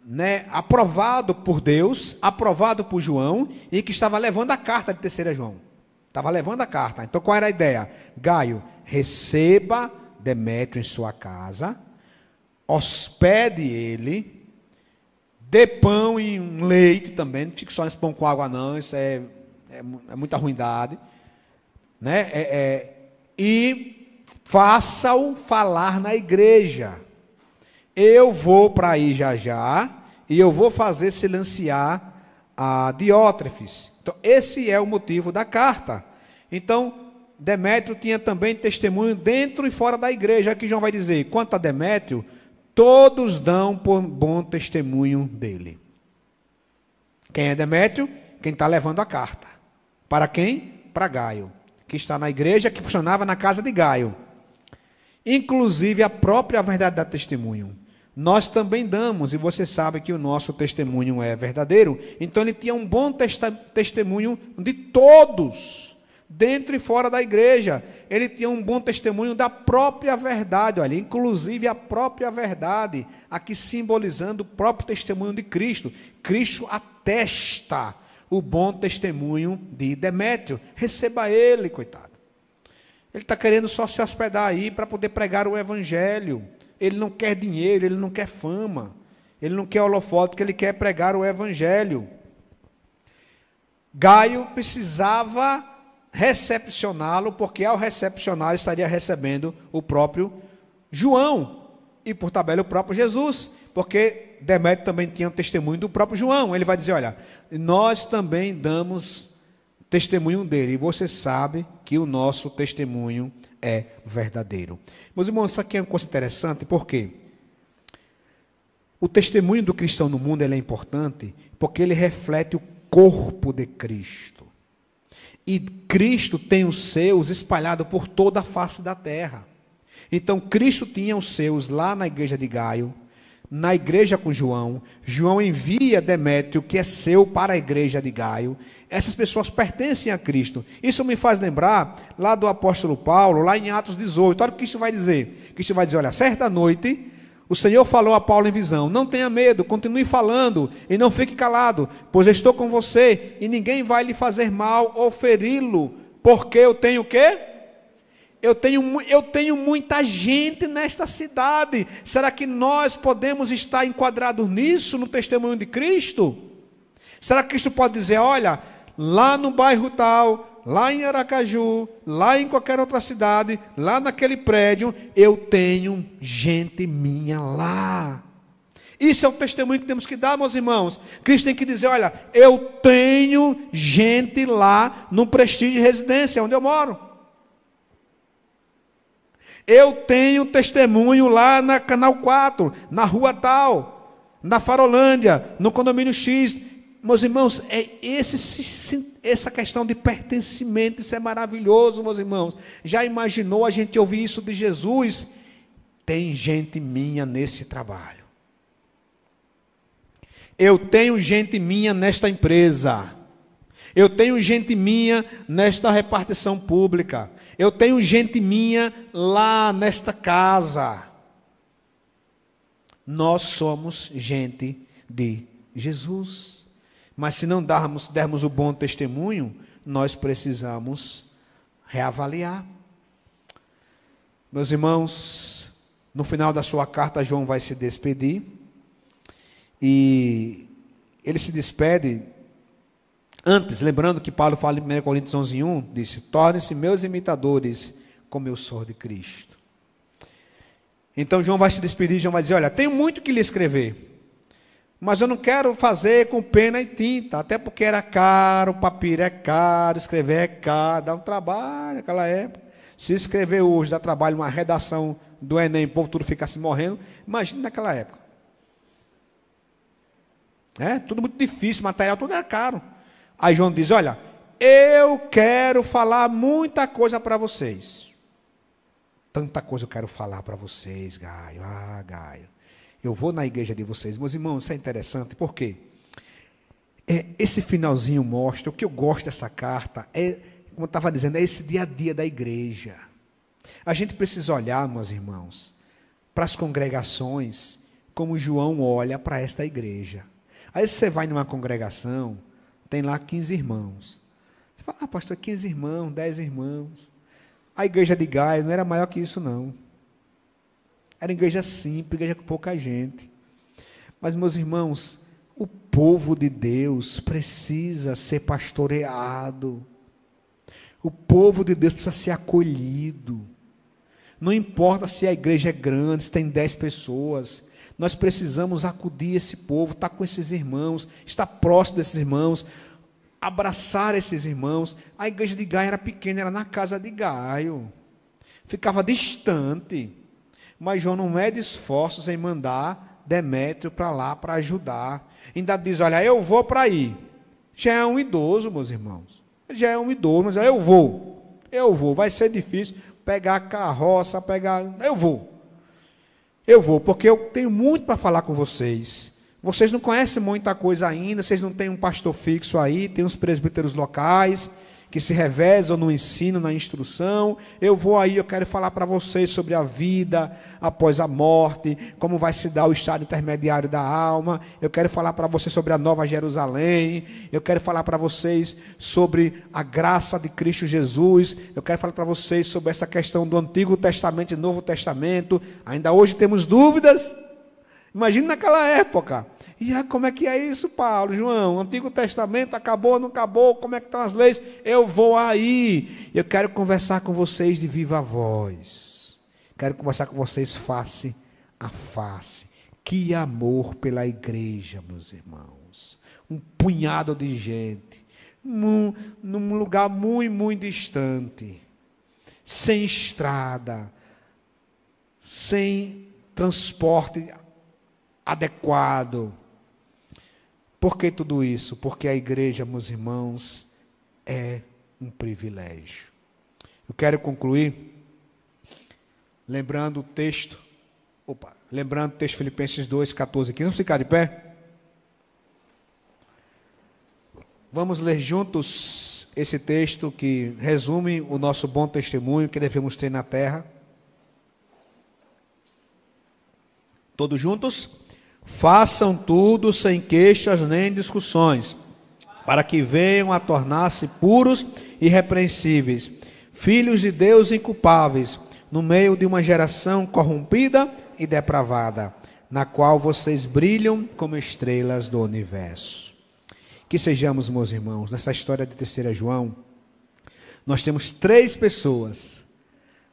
né, aprovado por Deus, aprovado por João, e que estava levando a carta de 3 João. Estava levando a carta. Então qual era a ideia? Gaio, receba Demétrio em sua casa, hospede ele, dê pão e um leite também, não fique só nesse pão com água não, isso é muita ruindade, né? E faça-o falar na igreja. Eu vou para aí já, e eu vou fazer silenciar a Diótrefes. Então, esse é o motivo da carta. Então, Demétrio tinha também testemunho dentro e fora da igreja. Aqui João vai dizer, quanto a Demétrio, todos dão por bom testemunho dele. Quem é Demétrio? Quem está levando a carta. Para quem? Para Gaio, que está na igreja, que funcionava na casa de Gaio. Inclusive a própria verdade dá testemunho. Nós também damos, e você sabe que o nosso testemunho é verdadeiro. Então ele tinha um bom testemunho de todos, dentro e fora da igreja. Ele tinha um bom testemunho da própria verdade, olha, inclusive a própria verdade, aqui simbolizando o próprio testemunho de Cristo. Cristo atesta o bom testemunho de Demétrio. Receba ele, coitado. Ele está querendo só se hospedar aí para poder pregar o evangelho. Ele não quer dinheiro, ele não quer fama, ele não quer holofote, que ele quer pregar o evangelho. Gaio precisava recepcioná-lo, porque ao recepcioná-lo estaria recebendo o próprio João, e por tabela o próprio Jesus, porque Demétrio também tinha um testemunho do próprio João. Ele vai dizer, olha, nós também damos testemunho dele, e você sabe que o nosso testemunho é verdadeiro. Meus irmãos, isso aqui é uma coisa interessante, porque o testemunho do cristão no mundo ele é importante, porque ele reflete o corpo de Cristo. E Cristo tem os seus espalhados por toda a face da terra. Então, Cristo tinha os seus lá na igreja de Gaio, na igreja com João. João envia Demétrio, que é seu, para a igreja de Gaio. Essas pessoas pertencem a Cristo. Isso me faz lembrar lá do apóstolo Paulo, lá em Atos 18. Olha o que Cristo vai dizer. Cristo vai dizer, olha, certa noite, o Senhor falou a Paulo em visão, não tenha medo, continue falando e não fique calado, pois eu estou com você e ninguém vai lhe fazer mal ou feri-lo, porque eu tenho o quê? Eu tenho muita gente nesta cidade. Será que nós podemos estar enquadrados nisso, no testemunho de Cristo? Será que Cristo pode dizer, olha, lá no bairro tal, lá em Aracaju, lá em qualquer outra cidade, lá naquele prédio, eu tenho gente minha lá. Isso é o testemunho que temos que dar, meus irmãos. Cristo tem que dizer, olha, eu tenho gente lá no Prestígio Residência, onde eu moro. Eu tenho testemunho lá na Canal 4, na rua tal, na Farolândia, no condomínio X. Meus irmãos, essa questão de pertencimento, isso é maravilhoso, meus irmãos. Já imaginou a gente ouvir isso de Jesus? Tem gente minha nesse trabalho. Eu tenho gente minha nesta empresa. Eu tenho gente minha nesta repartição pública. Eu tenho gente minha lá nesta casa. Nós somos gente de Jesus. Mas se não dermos o bom testemunho, nós precisamos reavaliar. Meus irmãos, no final da sua carta, João vai se despedir. E ele se despede antes, lembrando que Paulo fala em 1 Coríntios 11:1, disse, tornem-se meus imitadores, como eu sou de Cristo. Então João vai se despedir, João vai dizer, olha, tenho muito que lhe escrever, mas eu não quero fazer com pena e tinta, até porque era caro, o papiro é caro, escrever é caro, dá um trabalho naquela época. Se escrever hoje dá trabalho, uma redação do Enem, o povo tudo ficasse morrendo, imagine naquela época. Tudo muito difícil, material, tudo era caro. Aí João diz, olha, eu quero falar muita coisa para vocês. Tanta coisa eu quero falar para vocês, Gaio. Ah, Gaio. Eu vou na igreja de vocês. Meus irmãos, isso é interessante, porque esse finalzinho mostra, o que eu gosto dessa carta, como eu estava dizendo, é esse dia a dia da igreja. A gente precisa olhar, meus irmãos, para as congregações, como João olha para esta igreja. Aí você vai numa congregação, tem lá 15 irmãos. Você fala, pastor, 15 irmãos, 10 irmãos. A igreja de Gaio não era maior que isso, não. Era igreja simples, igreja com pouca gente. Mas, meus irmãos, o povo de Deus precisa ser pastoreado. O povo de Deus precisa ser acolhido. Não importa se a igreja é grande, se tem 10 pessoas. Nós precisamos acudir esse povo, estar com esses irmãos, estar próximo desses irmãos, abraçar esses irmãos. A igreja de Gaio era pequena, era na casa de Gaio. Ficava distante. Mas João não mede esforços em mandar Demétrio para lá para ajudar. Ainda diz, olha, eu vou para aí. Já é um idoso, meus irmãos. Ele já é um idoso, mas eu vou. Vai ser difícil pegar a carroça, eu vou, porque eu tenho muito para falar com vocês. Vocês não conhecem muita coisa ainda, vocês não têm um pastor fixo aí, tem uns presbíteros locais que se revezam no ensino, na instrução. Eu vou aí, eu quero falar para vocês sobre a vida após a morte, como vai se dar o estado intermediário da alma. Eu quero falar para vocês sobre a Nova Jerusalém. Eu quero falar para vocês sobre a graça de Cristo Jesus. Eu quero falar para vocês sobre essa questão do Antigo Testamento e Novo Testamento. Ainda hoje temos dúvidas. Imagina naquela época. E como é que é isso, Paulo, João? O Antigo Testamento acabou, não acabou? Como é que estão as leis? Eu vou aí. Eu quero conversar com vocês de viva voz. Quero conversar com vocês face a face. Que amor pela igreja, meus irmãos. Um punhado de gente. Num lugar muito, muito distante. Sem estrada. Sem transporte adequado. Por que tudo isso? Porque a igreja, meus irmãos, é um privilégio. Eu quero concluir lembrando o texto Filipenses 2, 14 e 15. Vamos ficar de pé? Vamos ler juntos esse texto que resume o nosso bom testemunho que devemos ter na terra. Todos juntos? Façam tudo sem queixas nem discussões, para que venham a tornar-se puros e irrepreensíveis, filhos de Deus inculpáveis, no meio de uma geração corrompida e depravada, na qual vocês brilham como estrelas do universo. Que sejamos, meus irmãos, nessa história de 3 João, nós temos 3 pessoas,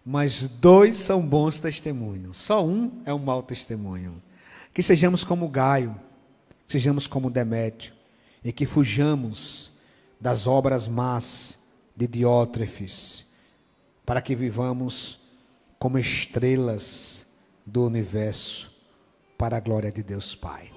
mas 2 são bons testemunhos, só um é um mau testemunho. Que sejamos como Gaio, que sejamos como Demétrio, e que fujamos das obras más de Diótrefes, para que vivamos como estrelas do universo, para a glória de Deus Pai.